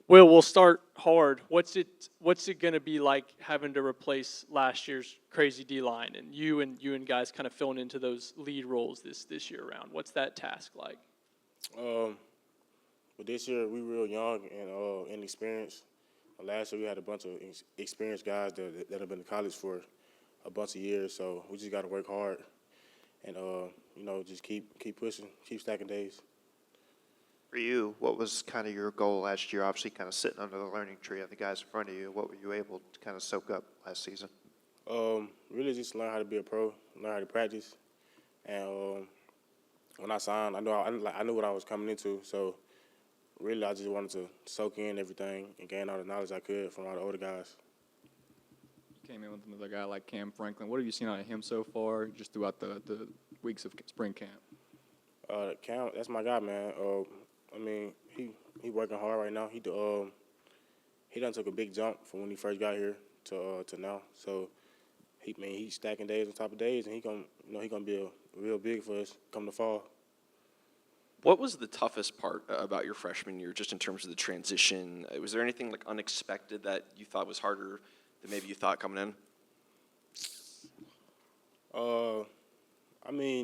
Will, we'll start hard. What's it going to be like having to replace last year's crazy D line and you and guys kind of filling into those lead roles this year around? What's that task like? Um, but this year we real young and inexperienced. Last year we had a bunch of experienced guys that have been to college for a bunch of years, so we just got to work hard and just keep pushing, keep stacking days. For you, what was kind of your goal last year? Obviously, kind of sitting under the learning tree of the guys in front of you. What were you able to kind of soak up last season? Really just learn how to be a pro, learn how to practice, and when I signed, I knew what I was coming into, so really I just wanted to soak in everything and gain all the knowledge I could from all the older guys. You came in with another guy like Cam Franklin. What have you seen out of him so far, just throughout the weeks of spring camp? Cam, that's my guy, man. He working hard right now. He done took a big jump from when he first got here to now. So he's stacking days on top of days, and he gonna be a real big for us come the fall. What was the toughest part about your freshman year, just in terms of the transition? Was there anything like unexpected that you thought was harder than maybe you thought coming in?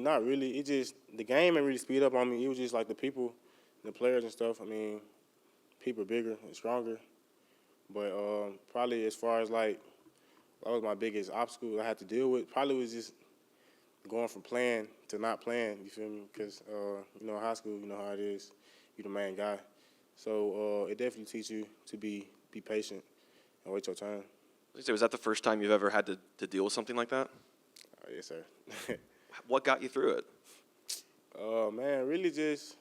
Not really. It just the game ain't really speed up on me. It was just like the people, the players and stuff. People are bigger and stronger. But probably as far as like that was my biggest obstacle I had to deal with. Probably was just going from playing to not playing. You feel me? Because in high school, you know how it is. You're the main guy. So it definitely teaches you to be patient and wait your turn. Was that the first time you've ever had to deal with something like that? Yes, sir. What got you through it? Really just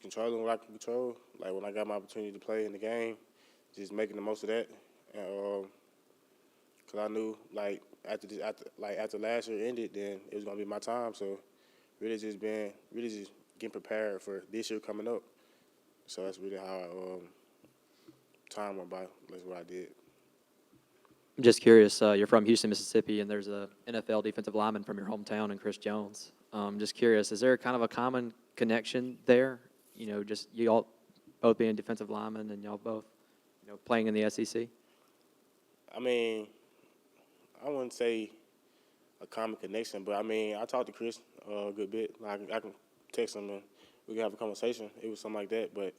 controlling what I can control. Like when I got my opportunity to play in the game, just making the most of that. And cause I knew like after last year ended, then it was gonna be my time. So really just getting prepared for this year coming up. So that's really how time went by. That's what I did. I'm just curious, you're from Houston, Mississippi, and there's a NFL defensive lineman from your hometown in Chris Jones. Just curious, is there kind of a common connection there? Just you all both being defensive linemen and y'all both, playing in the SEC? I wouldn't say a common connection, but I talked to Chris a good bit. I can text him and we can have a conversation. It was something like that, but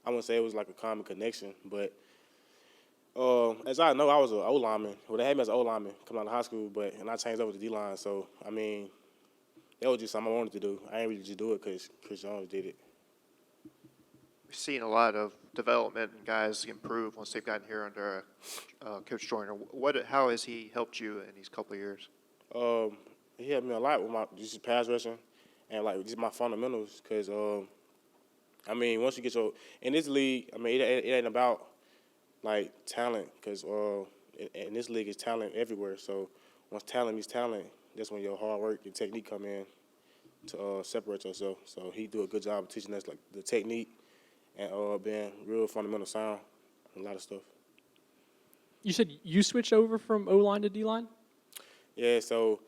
I wouldn't say it was like a common connection. But as I know, I was an O lineman. Well, they had me as an O lineman coming out of high school, and I changed over to D line. So that was just something I wanted to do. I ain't really just do it because Chris Jones did it. We've seen a lot of development and guys improve once they've gotten here under Coach Joyner. How has he helped you in these couple of years? He helped me a lot with my just pass rushing and like just my fundamentals. Because once you get in this league, it ain't about like talent. Because in this league, it's talent everywhere. So once talent meets talent, that's when your hard work and technique come in to separate yourself. So he do a good job of teaching us like the technique and being real fundamental sound and a lot of stuff. You said you switched over from O-line to D-line? Yeah, so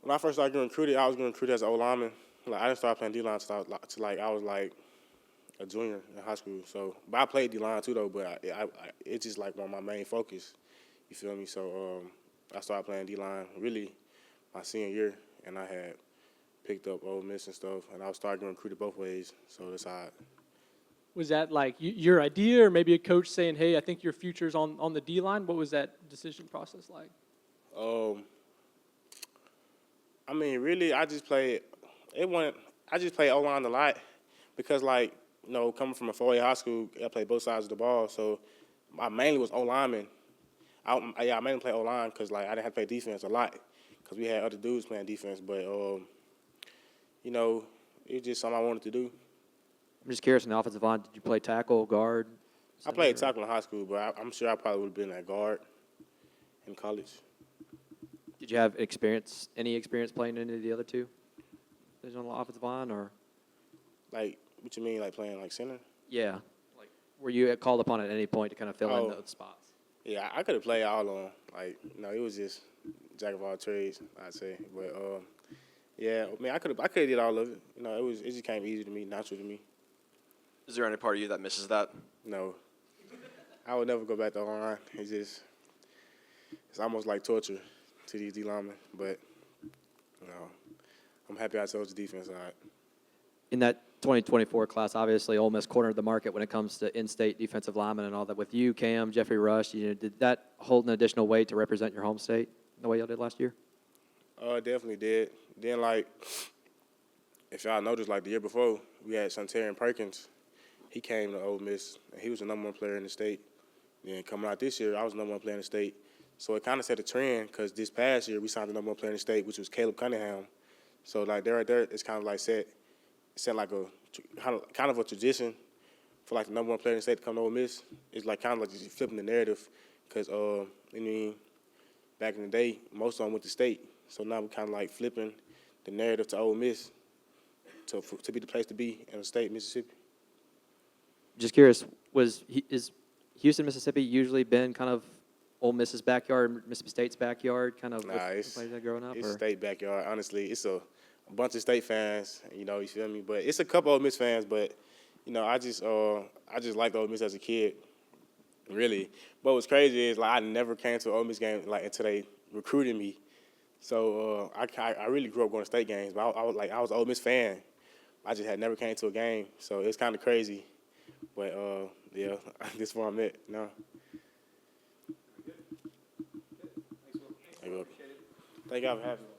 when I first started getting recruited, I was getting recruited as an O-lineman. Like, I didn't start playing D-line until I was like a junior in high school. So, but I played D-line too, though, but it's just like one of my main focus. You feel me? So I started playing D-line really my senior year, and I had picked up Ole Miss and stuff, and I was starting getting recruited both ways. So that's how Was that like your idea or maybe a coach saying, hey, I think your future's on the D-line? What was that decision process like? Really, I just played O-line a lot because, coming from a 4A high school, I played both sides of the ball. So I mainly was O-lineman. I mainly played O-line because, I didn't have to play defense a lot because we had other dudes playing defense. But, it's just something I wanted to do. I'm just curious, in the offensive line, did you play tackle, guard? I played tackle in high school, but I'm sure I probably would have been at guard in college. Did you have any experience playing any of the other two? On the offensive line, or? Like, what you mean, like playing like center? Yeah. Like, were you called upon at any point to kind of fill in those spots? Yeah, I could have played all of them. It was just jack of all trades, I'd say. But I could have did all of it. It just came easy to me, natural to me. Is there any part of you that misses that? No, I would never go back to O-line. It's almost like torture to these D linemen. But I'm happy I chose the defense side. In that 2024 class, obviously Ole Miss cornered the market when it comes to in-state defensive linemen and all that. With you, Cam, Jeffrey Rush, did that hold an additional weight to represent your home state the way y'all did last year? Definitely did. Then, like, if y'all noticed, like, the year before, we had Shantarian Perkins. He came to Ole Miss, and he was the #1 player in the state. Then coming out this year, I was the #1 player in the state. So it kind of set a trend because this past year, we signed the #1 player in the state, which was Caleb Cunningham. So, like, right there, it's kind of like set like a kind of a tradition for, like, the #1 player in the state to come to Ole Miss. It's, like, kind of like just flipping the narrative because, back in the day, most of them went to state. So now we're kind of like flipping the narrative to Ole Miss to be the place to be in the state, Mississippi. Just curious, is Houston, Mississippi usually been kind of Ole Miss's backyard, Mississippi State's backyard, kind of Nah, with plays that growing up? it's Or? state backyard. Honestly, it's a bunch of state fans, you feel me? But it's a couple Ole Miss fans, but, I just liked Ole Miss as a kid, really. But what's crazy is, like, I never came to an Ole Miss game, like, until they recruited me. So I really grew up going to state games, but I was an Ole Miss fan. I just had never came to a game, so it's kind of crazy. But yeah, this is where I'm at now. Thank you for having me.